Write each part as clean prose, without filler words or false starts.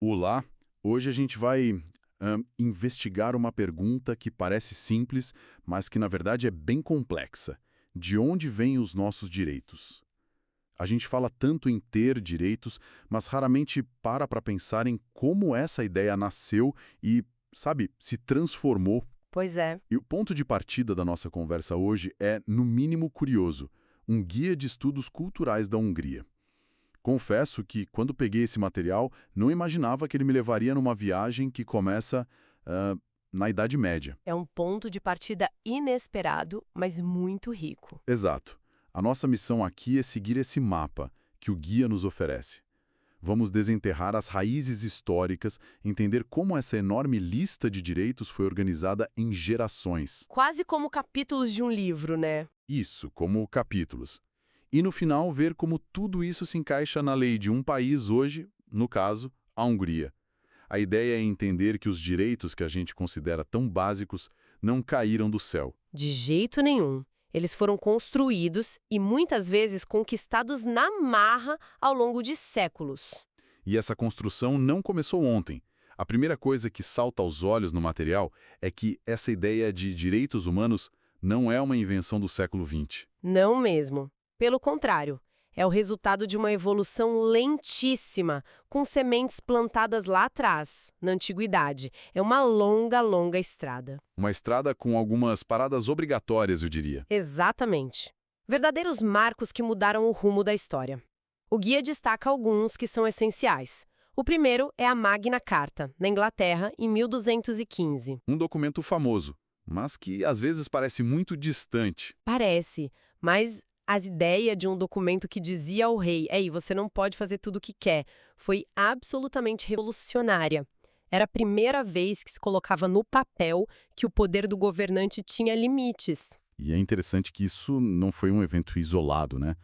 Olá, hoje a gente vai investigar uma pergunta que parece simples, mas que na verdade é bem complexa. De onde vêm os nossos direitos? A gente fala tanto em ter direitos, mas raramente para pensar em como essa ideia nasceu e, sabe, se transformou. Pois é. E o ponto de partida da nossa conversa hoje é, no mínimo, curioso: um guia de estudos culturais da Hungria. Confesso que, quando peguei esse material, não imaginava que ele me levaria numa viagem que começa ah, na Idade Média. É um ponto de partida inesperado, mas muito rico. Exato. A nossa missão aqui é seguir esse mapa que o guia nos oferece. Vamos desenterrar as raízes históricas, entender como essa enorme lista de direitos foi organizada em gerações. Quase como capítulos de um livro, né? Isso, como capítulos. E no final, ver como tudo isso se encaixa na lei de um país hoje, no caso, a Hungria. A ideia é entender que os direitos que a gente considera tão básicos não caíram do céu. De jeito nenhum. Eles foram construídos e muitas vezes conquistados na marra ao longo de séculos. E essa construção não começou ontem. A primeira coisa que salta aos olhos no material é que essa ideia de direitos humanos não é uma invenção do século XX. Não mesmo. Pelo contrário, é o resultado de uma evolução lentíssima, com sementes plantadas lá atrás, na antiguidade. É uma longa, longa estrada. Uma estrada com algumas paradas obrigatórias, eu diria. Exatamente. Verdadeiros marcos que mudaram o rumo da história. O guia destaca alguns que são essenciais. O primeiro é a Magna Carta, na Inglaterra, em 1215. Um documento famoso, mas que às vezes parece muito distante. Parece, mas a ideia de um documento que dizia ao rei: "Ei, você não pode fazer tudo o que quer", foi absolutamente revolucionária. Era a primeira vez que se colocava no papel que o poder do governante tinha limites. E é interessante que isso não foi um evento isolado, né?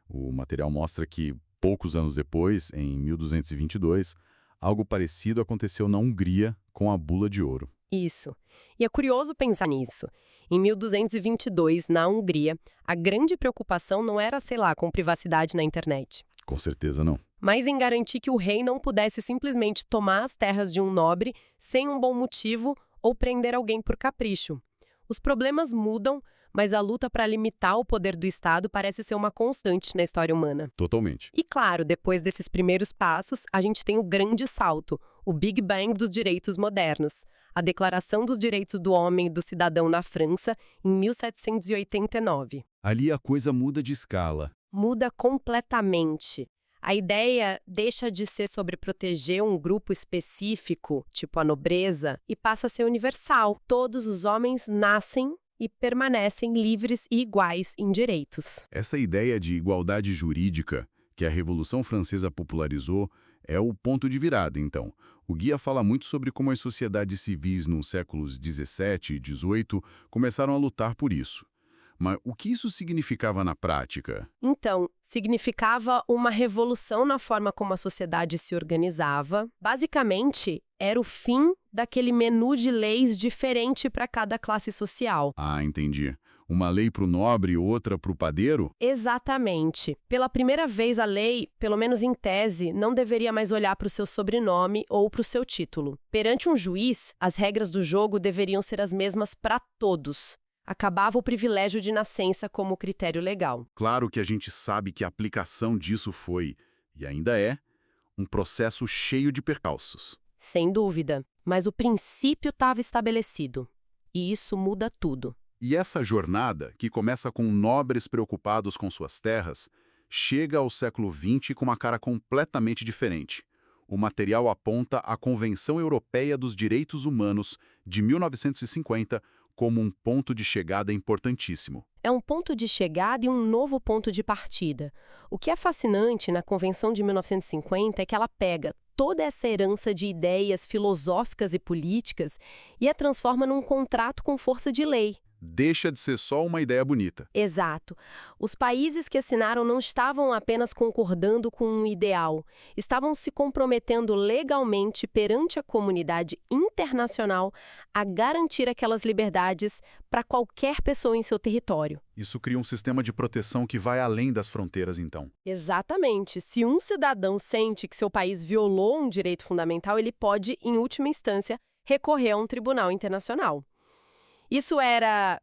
O material mostra que, poucos anos depois, em 1222, algo parecido aconteceu na Hungria com a Bula de Ouro. Isso. E é curioso pensar nisso. Em 1222, na Hungria, a grande preocupação não era, sei lá, com privacidade na internet, Com certeza não. mas em garantir que o rei não pudesse simplesmente tomar as terras de um nobre sem um bom motivo ou prender alguém por capricho. Os problemas mudam, mas a luta para limitar o poder do Estado parece ser uma constante na história humana. Totalmente. E claro, depois desses primeiros passos, a gente tem o grande salto, o Big Bang dos direitos modernos, a Declaração dos Direitos do Homem e do Cidadão na França, em 1789. Ali a coisa muda de escala. Muda completamente. A ideia deixa de ser sobre proteger um grupo específico, tipo a nobreza, e passa a ser universal. Todos os homens nascem e permanecem livres e iguais em direitos. Essa ideia de igualdade jurídica que a Revolução Francesa popularizou é o ponto de virada, então. O guia fala muito sobre como as sociedades civis nos séculos 17 e 18 começaram a lutar por isso. Mas o que isso significava na prática? Então, significava uma revolução na forma como a sociedade se organizava. Basicamente, era o fim daquele menu de leis diferente para cada classe social. Ah, entendi. Uma lei para o nobre e outra para o padeiro? Exatamente. Pela primeira vez, a lei, pelo menos em tese, não deveria mais olhar para o seu sobrenome ou para o seu título. Perante um juiz, as regras do jogo deveriam ser as mesmas para todos. Acabava o privilégio de nascença como critério legal. Claro que a gente sabe que a aplicação disso foi, e ainda é, um processo cheio de percalços. Sem dúvida. Mas o princípio estava estabelecido. E isso muda tudo. E essa jornada, que começa com nobres preocupados com suas terras, chega ao século XX com uma cara completamente diferente. O material aponta a Convenção Europeia dos Direitos Humanos, de 1950, como um ponto de chegada importantíssimo. É um ponto de chegada e um novo ponto de partida. O que é fascinante na Convenção de 1950 é que ela pega toda essa herança de ideias filosóficas e políticas e a transforma num contrato com força de lei. deixa de ser só uma ideia bonita. Exato. Os países que assinaram não estavam apenas concordando com um ideal, estavam se comprometendo legalmente perante a comunidade internacional a garantir aquelas liberdades para qualquer pessoa em seu território. Isso cria um sistema de proteção que vai além das fronteiras, então. Exatamente. Se um cidadão sente que seu país violou um direito fundamental, ele pode, em última instância, recorrer a um tribunal internacional. Isso era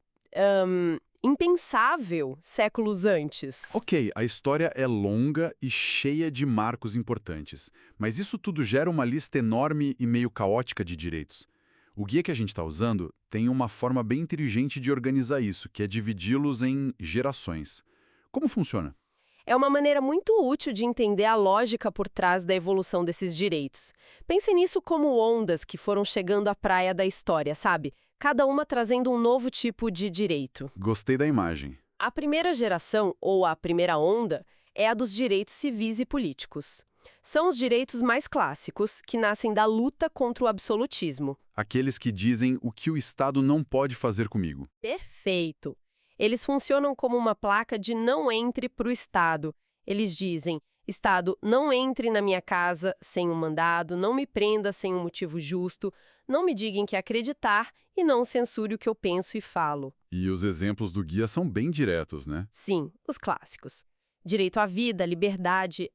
impensável séculos antes. Ok, a história é longa e cheia de marcos importantes, mas isso tudo gera uma lista enorme e meio caótica de direitos. O guia que a gente está usando tem uma forma bem inteligente de organizar isso, que é dividi-los em gerações. Como funciona? É uma maneira muito útil de entender a lógica por trás da evolução desses direitos. Pense nisso como ondas que foram chegando à praia da história, sabe? Cada uma trazendo um novo tipo de direito. Gostei da imagem. A primeira geração, ou a primeira onda, é a dos direitos civis e políticos. São os direitos mais clássicos, que nascem da luta contra o absolutismo. Aqueles que dizem o que o Estado não pode fazer comigo. Perfeito! Eles funcionam como uma placa de não entre para o Estado. Eles dizem, Estado, não entre na minha casa sem um mandado, não me prenda sem um motivo justo, não me diga em que acreditar e não censure o que eu penso e falo. E os exemplos do guia são bem diretos, né? Sim, os clássicos. Direito à vida, a liberdade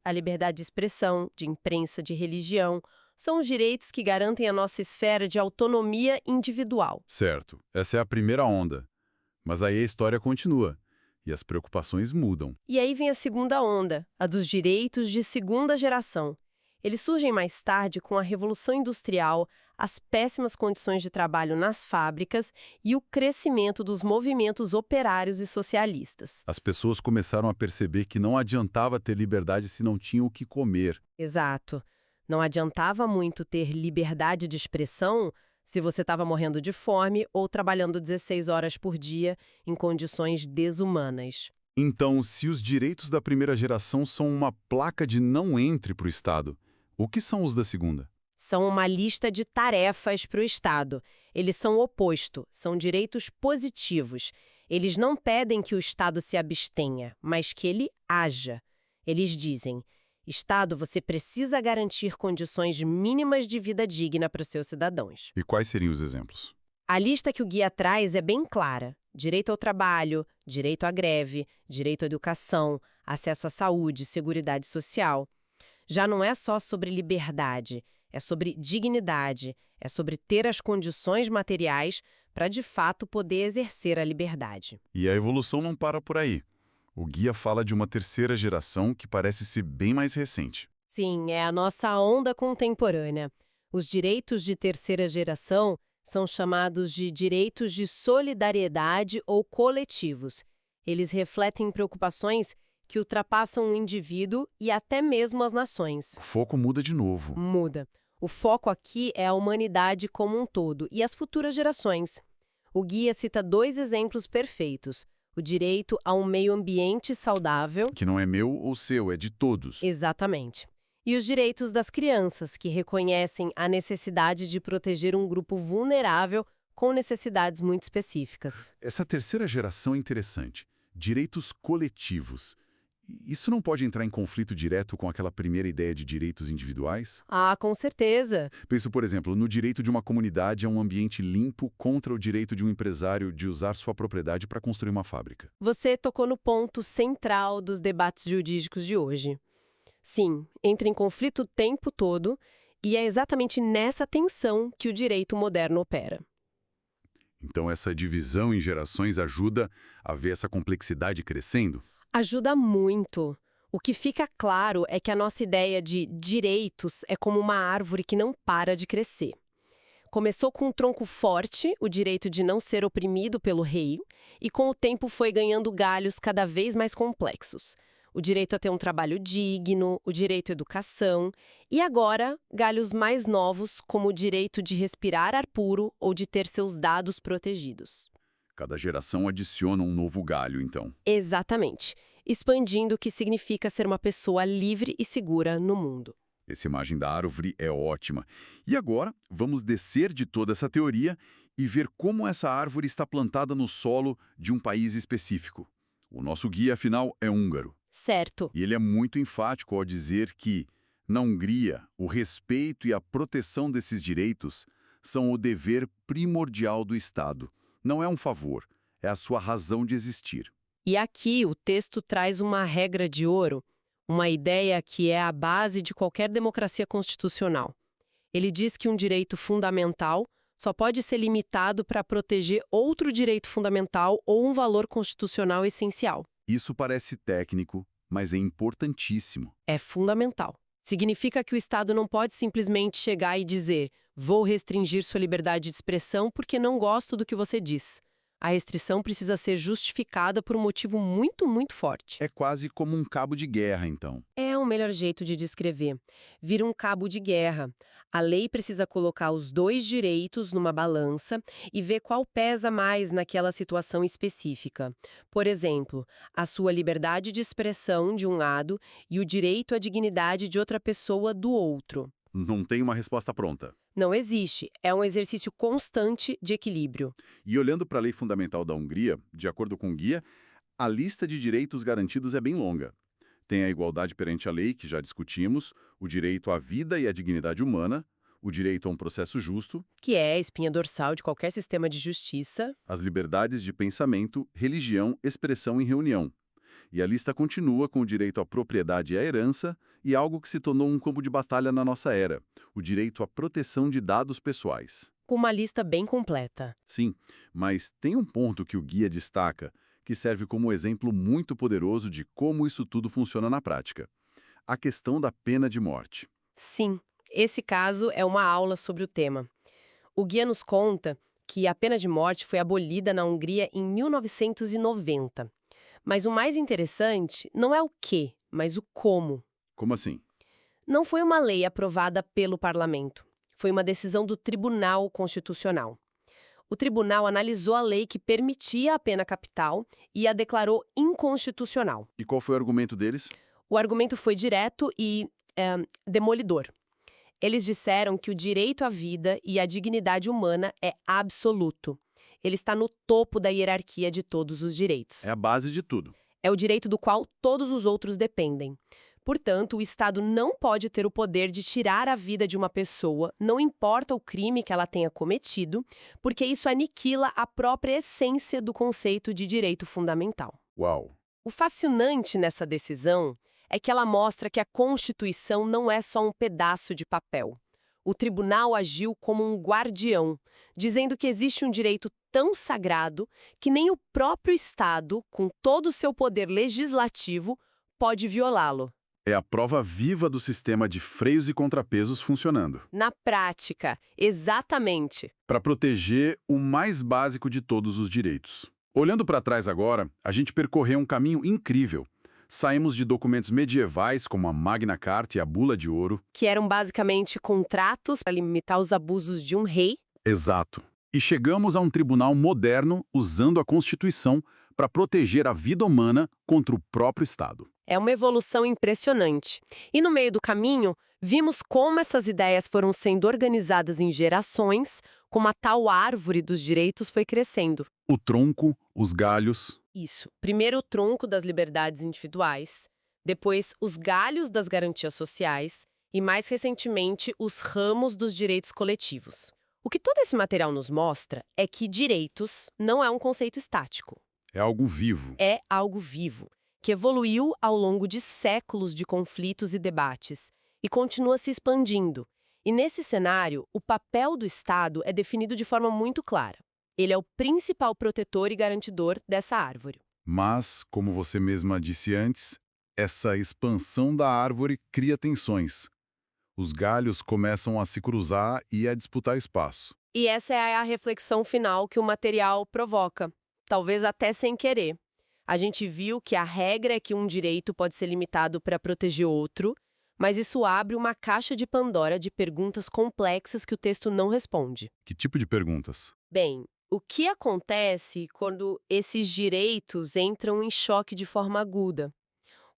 de expressão, de imprensa, de religião, são os direitos que garantem a nossa esfera de autonomia individual. Certo, essa é a primeira onda. Mas aí a história continua, e as preocupações mudam. E aí vem a segunda onda, a dos direitos de segunda geração. Eles surgem mais tarde com a Revolução Industrial, as péssimas condições de trabalho nas fábricas e o crescimento dos movimentos operários e socialistas. As pessoas começaram a perceber que não adiantava ter liberdade se não tinham o que comer. Exato. Não adiantava muito ter liberdade de expressão se você estava morrendo de fome ou trabalhando 16 horas por dia em condições desumanas. Então, se os direitos da primeira geração são uma placa de não entre para o Estado, o que são os da segunda? São uma lista de tarefas para o Estado. Eles são o oposto, são direitos positivos. Eles não pedem que o Estado se abstenha, mas que ele haja. Eles dizem, Estado, você precisa garantir condições mínimas de vida digna para os seus cidadãos. E quais seriam os exemplos? A lista que o guia traz é bem clara. Direito ao trabalho, direito à greve, direito à educação, acesso à saúde, seguridade social. Já não é só sobre liberdade, é sobre dignidade, é sobre ter as condições materiais para de fato poder exercer a liberdade. E a evolução não para por aí. O guia fala de uma terceira geração que parece ser bem mais recente. Sim, é a nossa onda contemporânea. Os direitos de terceira geração são chamados de direitos de solidariedade ou coletivos. Eles refletem preocupações que ultrapassam o indivíduo e até mesmo as nações. O foco muda de novo. Muda. O foco aqui é a humanidade como um todo e as futuras gerações. O guia cita 2 exemplos perfeitos. O direito a um meio ambiente saudável. Que não é meu ou seu, é de todos. Exatamente. E os direitos das crianças, que reconhecem a necessidade de proteger um grupo vulnerável com necessidades muito específicas. Essa terceira geração é interessante. Direitos coletivos. Isso não pode entrar em conflito direto com aquela primeira ideia de direitos individuais? Ah, com certeza. Penso, por exemplo, no direito de uma comunidade a um ambiente limpo contra o direito de um empresário de usar sua propriedade para construir uma fábrica. Você tocou no ponto central dos debates jurídicos de hoje. Sim, entra em conflito o tempo todo e é exatamente nessa tensão que o direito moderno opera. Então essa divisão em gerações ajuda a ver essa complexidade crescendo? Ajuda muito. O que fica claro é que a nossa ideia de direitos é como uma árvore que não para de crescer. Começou com um tronco forte, o direito de não ser oprimido pelo rei, e com o tempo foi ganhando galhos cada vez mais complexos. O direito a ter um trabalho digno, o direito à educação, e agora, galhos mais novos, como o direito de respirar ar puro ou de ter seus dados protegidos. Cada geração adiciona um novo galho, então. Exatamente, expandindo o que significa ser uma pessoa livre e segura no mundo. Essa imagem da árvore é ótima. E agora, vamos descer de toda essa teoria e ver como essa árvore está plantada no solo de um país específico. O nosso guia, afinal, é húngaro. Certo. E ele é muito enfático ao dizer que, na Hungria, o respeito e a proteção desses direitos são o dever primordial do Estado. Não é um favor, é a sua razão de existir. E aqui o texto traz uma regra de ouro, uma ideia que é a base de qualquer democracia constitucional. Ele diz que um direito fundamental só pode ser limitado para proteger outro direito fundamental ou um valor constitucional essencial. Isso parece técnico, mas é importantíssimo. É fundamental. Significa que o Estado não pode simplesmente chegar e dizer: vou restringir sua liberdade de expressão porque não gosto do que você diz. A restrição precisa ser justificada por um motivo muito, muito forte. É quase como um cabo de guerra, então. É o melhor jeito de descrever. Vira um cabo de guerra. A lei precisa colocar os dois direitos numa balança e ver qual pesa mais naquela situação específica. Por exemplo, a sua liberdade de expressão de um lado e o direito à dignidade de outra pessoa do outro. Não tem uma resposta pronta. Não existe. É um exercício constante de equilíbrio. E olhando para a lei fundamental da Hungria, de acordo com o guia, a lista de direitos garantidos é bem longa. Tem a igualdade perante a lei, que já discutimos, o direito à vida e à dignidade humana, o direito a um processo justo, Que é a espinha dorsal de qualquer sistema de justiça. as liberdades de pensamento, religião, expressão e reunião. E a lista continua com o direito à propriedade e à herança e algo que se tornou um campo de batalha na nossa era, o direito à proteção de dados pessoais. Com uma lista bem completa. Sim, mas tem um ponto que o guia destaca que serve como exemplo muito poderoso de como isso tudo funciona na prática. A questão da pena de morte. Sim, esse caso é uma aula sobre o tema. O guia nos conta que a pena de morte foi abolida na Hungria em 1990. Mas o mais interessante não é o quê, mas o como. Como assim? Não foi uma lei aprovada pelo parlamento. Foi uma decisão do Tribunal Constitucional. O tribunal analisou a lei que permitia a pena capital e a declarou inconstitucional. E qual foi o argumento deles? O argumento foi direto e demolidor. Eles disseram que o direito à vida e à dignidade humana é absoluto. Ele está no topo da hierarquia de todos os direitos. É a base de tudo. É o direito do qual todos os outros dependem. Portanto, o Estado não pode ter o poder de tirar a vida de uma pessoa, não importa o crime que ela tenha cometido, porque isso aniquila a própria essência do conceito de direito fundamental. Uau! O fascinante nessa decisão é que ela mostra que a Constituição não é só um pedaço de papel. O tribunal agiu como um guardião, dizendo que existe um direito tão sagrado que nem o próprio Estado, com todo o seu poder legislativo, pode violá-lo. É a prova viva do sistema de freios e contrapesos funcionando. Na prática, exatamente. Para proteger o mais básico de todos os direitos. Olhando para trás agora, a gente percorreu um caminho incrível. Saímos de documentos medievais como a Magna Carta e a Bula de Ouro. Que eram basicamente contratos para limitar os abusos de um rei. Exato. E chegamos a um tribunal moderno usando a Constituição para proteger a vida humana contra o próprio Estado. É uma evolução impressionante. E no meio do caminho, vimos como essas ideias foram sendo organizadas em gerações, como a tal árvore dos direitos foi crescendo. O tronco, os galhos. Isso. Primeiro o tronco das liberdades individuais, depois os galhos das garantias sociais e, mais recentemente, os ramos dos direitos coletivos. O que todo esse material nos mostra é que direitos não é um conceito estático. É algo vivo. É algo vivo, que evoluiu ao longo de séculos de conflitos e debates e continua se expandindo. E nesse cenário, o papel do Estado é definido de forma muito clara. Ele é o principal protetor e garantidor dessa árvore. Mas, como você mesma disse antes, essa expansão da árvore cria tensões. Os galhos começam a se cruzar e a disputar espaço. E essa é a reflexão final que o material provoca, talvez até sem querer. A gente viu que a regra é que um direito pode ser limitado para proteger outro, mas isso abre uma caixa de Pandora de perguntas complexas que o texto não responde. Que tipo de perguntas? Bem, o que acontece quando esses direitos entram em choque de forma aguda?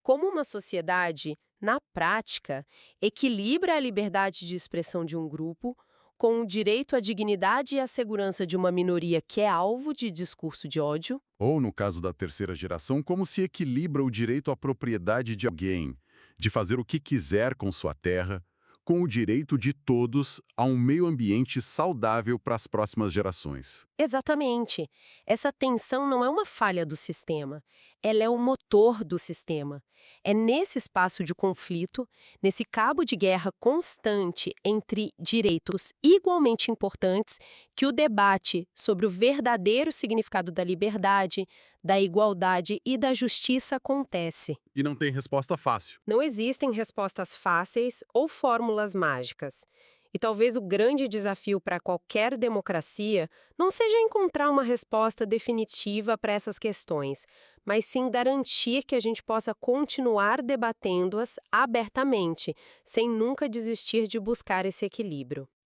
Como uma sociedade, na prática, equilibra a liberdade de expressão de um grupo com o direito à dignidade e à segurança de uma minoria que é alvo de discurso de ódio? Ou, no caso da terceira geração, como se equilibra o direito à propriedade de alguém, de fazer o que quiser com sua terra, com o direito de todos a um meio ambiente saudável para as próximas gerações. Exatamente. Essa tensão não é uma falha do sistema, ela é o motor do sistema. É nesse espaço de conflito, nesse cabo de guerra constante entre direitos igualmente importantes, que o debate sobre o verdadeiro significado da liberdade, da igualdade e da justiça acontece. E não tem resposta fácil. Não existem respostas fáceis ou fórmulas mágicas. E talvez o grande desafio para qualquer democracia não seja encontrar uma resposta definitiva para essas questões, mas sim garantir que a gente possa continuar debatendo-as abertamente, sem nunca desistir de buscar esse equilíbrio.